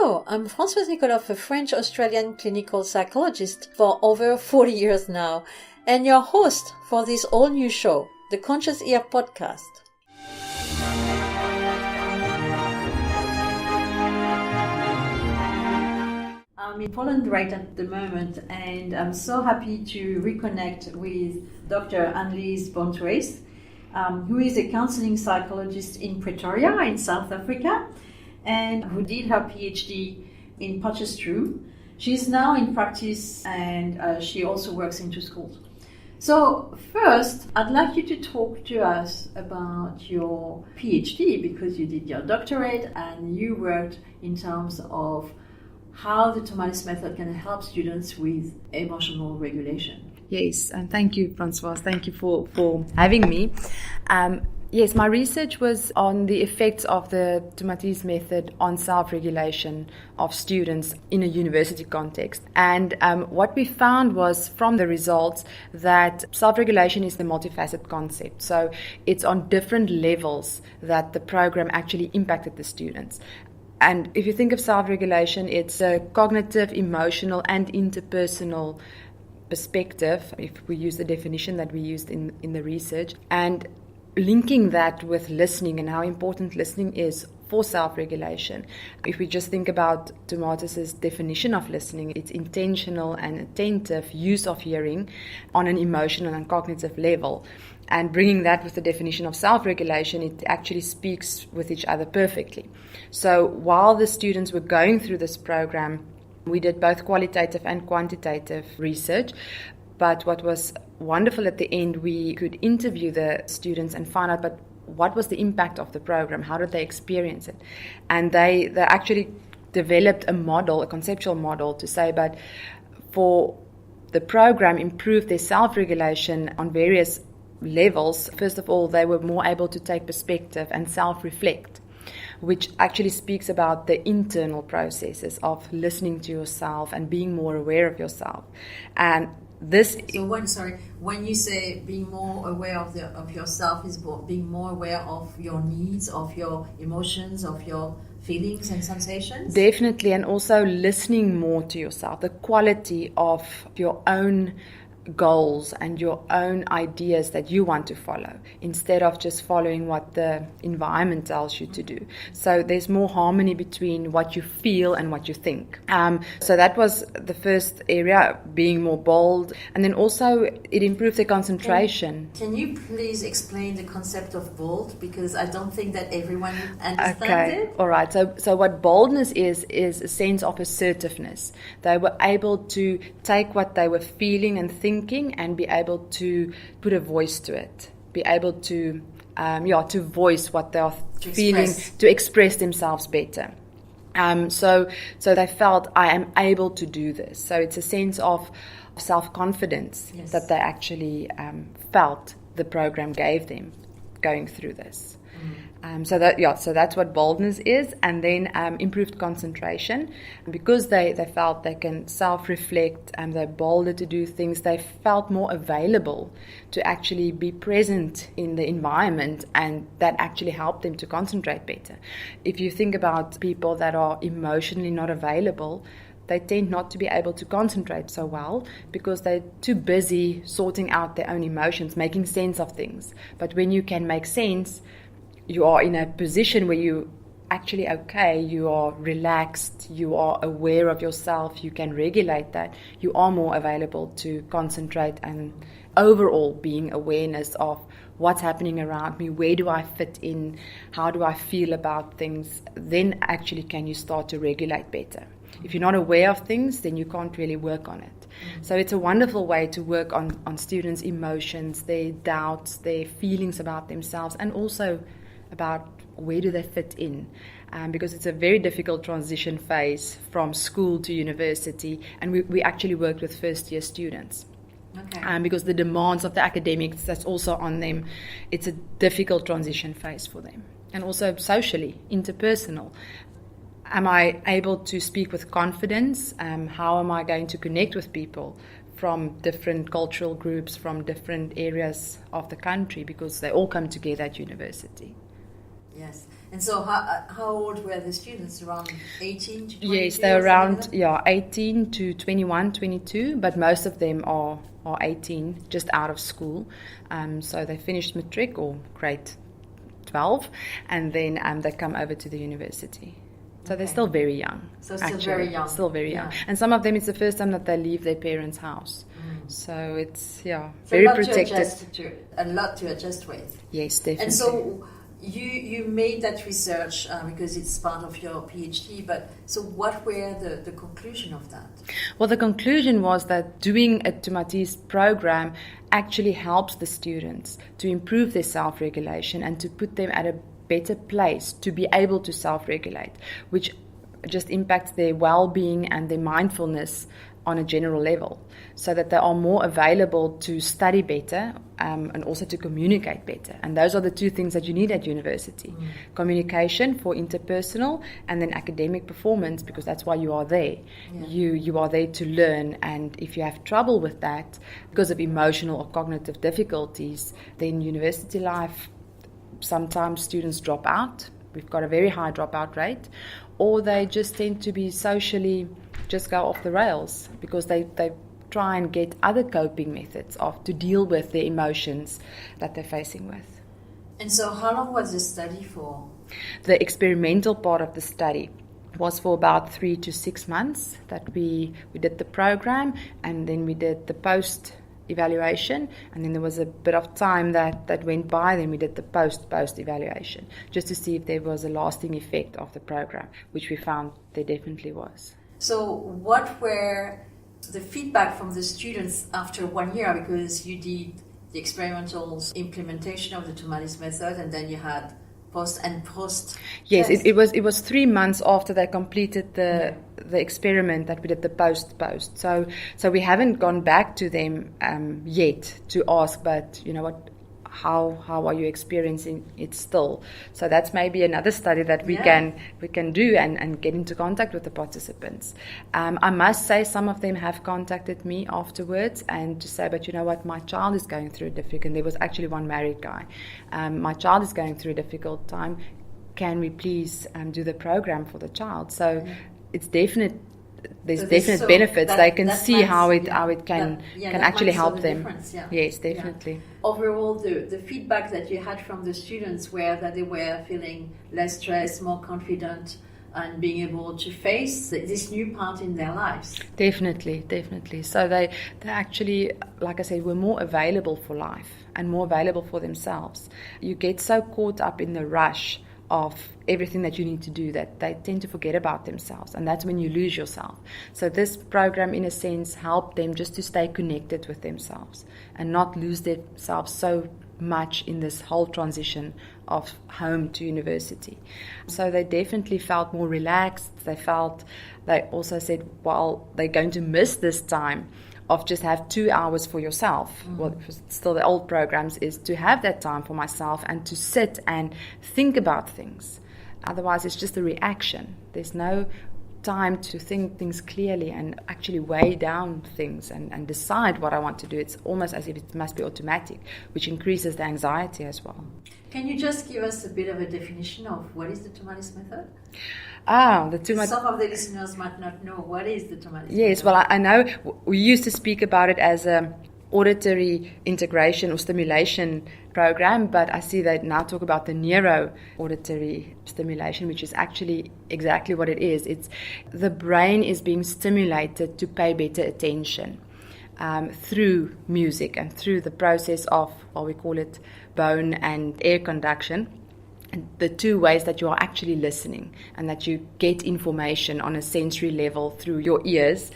Hello, I'm Françoise Nicolas, a French-Australian clinical psychologist for over 40 years now, and your host for this all-new show, the Conscious Ear podcast. I'm in Poland right at the moment, and I'm so happy to reconnect with Dr. Annelize Bonthuys, who is a counseling psychologist in Pretoria in South Africa, and who did her PhD in Potchefstroom. She's now in practice, and she also works into schools. So first, I'd like you to talk to us about your PhD, because you did your doctorate and you worked in terms of how the Thomas method can help students with emotional regulation. Yes, and thank you, Françoise. Thank you for having me. Yes, my research was on the effects of the Thomas method on self-regulation of students in a university context. And what we found was from the results that self-regulation is the multifaceted concept. So it's on different levels that the program actually impacted the students. And if you think of self-regulation, it's a cognitive, emotional, and interpersonal perspective, if we use the definition that we used in the research, and linking that with listening and how important listening is for self-regulation. If we just think about Thomas's definition of listening, it's intentional and attentive use of hearing on an emotional and cognitive level. And bringing that with the definition of self-regulation, it actually speaks with each other perfectly. So while the students were going through this program, we did both qualitative and quantitative research. But what was wonderful at the end, we could interview the students and find out, but what was the impact of the program? How did they experience it? And they actually developed a model, a conceptual model to say, but for the program improved their self-regulation on various levels. First of all, they were more able to take perspective and self-reflect, which actually speaks about the internal processes of listening to yourself and being more aware of yourself. And this. So when you say being more aware of yourself, is being more aware of your needs, of your emotions, of your feelings and sensations? Definitely, and also listening more to yourself, the quality of your own goals and your own ideas that you want to follow, instead of just following what the environment tells you to do. So there's more harmony between what you feel and what you think. So that was the first area, being more bold. And then also it improved the concentration. Can you please explain the concept of bold? Because I don't think that everyone understands it. All right. So what boldness is a sense of assertiveness. They were able to take what they were feeling and thinking and be able to put a voice to it, be able to voice what they are feeling, to express themselves better. So they felt, I am able to do this. So it's a sense of self-confidence that they actually felt the program gave them going through this. So that's what boldness is. And then improved concentration, because they felt they can self-reflect and they're bolder to do things. They felt more available to actually be present in the environment, and that actually helped them to concentrate better. If you think about people that are emotionally not available, they tend not to be able to concentrate so well because they're too busy sorting out their own emotions, making sense of things. But when you can make sense, you are in a position where you actually okay, you are relaxed, you are aware of yourself, you can regulate that, you are more available to concentrate and overall being awareness of what's happening around me, where do I fit in, how do I feel about things, then actually can you start to regulate better. If you're not aware of things, then you can't really work on it. So it's a wonderful way to work on students' emotions, their doubts, their feelings about themselves, and also about where do they fit in, because it's a very difficult transition phase from school to university, and we actually worked with first-year students. Okay. Because the demands of the academics that's also on them, it's a difficult transition phase for them. And also socially, interpersonal. Am I able to speak with confidence? How am I going to connect with people from different cultural groups, from different areas of the country, because they all come together at university? Yes. And so how old were the students? Around 18 to 22? Yes, they're around 18 to 21, 22, but most of them are 18, just out of school. So they finished matric or grade 12, and then they come over to the university. So they're still very young. So still very young. Still very young. And some of them, it's the first time that they leave their parents' house. So it's, very protected. A lot to adjust with. Yes, definitely. And so you made that research because it's part of your PhD, but so what were the conclusion of that? Well, the conclusion was that doing a Bonthuys program actually helps the students to improve their self-regulation and to put them at a better place to be able to self-regulate, which just impacts their well-being and their mindfulness on a general level, so that they are more available to study better and also to communicate better. And those are the two things that you need at university. Communication for interpersonal, and then academic performance, because that's why you are there. You are there to learn, and if you have trouble with that because of emotional or cognitive difficulties, then university life, sometimes students drop out. We've got a very high dropout rate, or they just tend to be socially just go off the rails because they try and get other coping methods to deal with the emotions that they're facing with. And so how long was the study for? The experimental part of the study was for about 3 to 6 months that we did the program, and then we did the post evaluation, and then there was a bit of time that went by, then we did the post evaluation just to see if there was a lasting effect of the program, which we found there definitely was. So what were the feedback from the students after 1 year? Because you did the experimental implementation of the Bonthuys method, and then you had post. Yes, it was 3 months after they completed the experiment that we did the post. So we haven't gone back to them yet to ask, but you know what, how are you experiencing it still? So that's maybe another study that we can do and get into contact with the participants. I must say some of them have contacted me afterwards and to say, but you know what, my child is going through a difficult, there was actually one married guy, my child is going through a difficult time, can we please do the program for the child? So it's definite. There's definite benefits. They can see how it can actually help them. Yes, definitely. Yeah. Overall, the feedback that you had from the students were that they were feeling less stressed, more confident, and being able to face this new part in their lives. Definitely. So they actually, like I said, were more available for life and more available for themselves. You get so caught up in the rush of everything that you need to do that they tend to forget about themselves, and that's when you lose yourself. So this program in a sense helped them just to stay connected with themselves and not lose themselves so much in this whole transition of home to university. So they definitely felt more relaxed. They also said, well, they're going to miss this time of just have 2 hours for yourself. Well, it was still the old programs is to have that time for myself and to sit and think about things. Otherwise, it's just a reaction. There's no time to think things clearly and actually weigh down things and decide what I want to do. It's almost as if it must be automatic, which increases the anxiety as well. Can you just give us a bit of a definition of what is the Bonthuys method? Some of the listeners might not know what is the Bonthuys method. Yes, well, I know we used to speak about it as a auditory integration or stimulation program, but I see they now talk about the neuro-auditory stimulation, which is actually exactly what it is. It's the brain is being stimulated to pay better attention through music and through the process of, well, we call it bone and air conduction. And the two ways that you are actually listening and that you get information on a sensory level through your ears.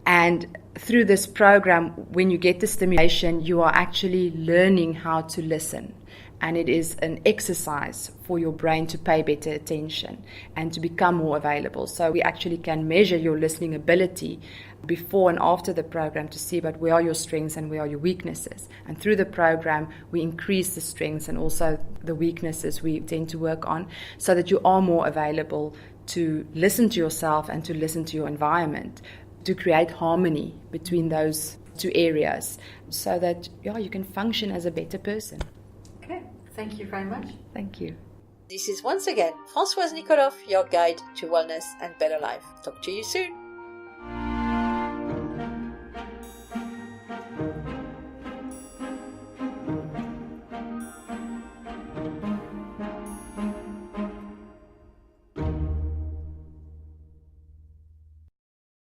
And through this program, when you get the stimulation, you are actually learning how to listen. And it is an exercise for your brain to pay better attention and to become more available. So we actually can measure your listening ability before and after the program to see about where are your strengths and where are your weaknesses. And through the program, we increase the strengths and also the weaknesses we tend to work on so that you are more available to listen to yourself and to listen to your environment, to create harmony between those two areas so that you can function as a better person. Okay, thank you very much. Thank you. This is once again Françoise Nikolov, your guide to wellness and better life. Talk to you soon.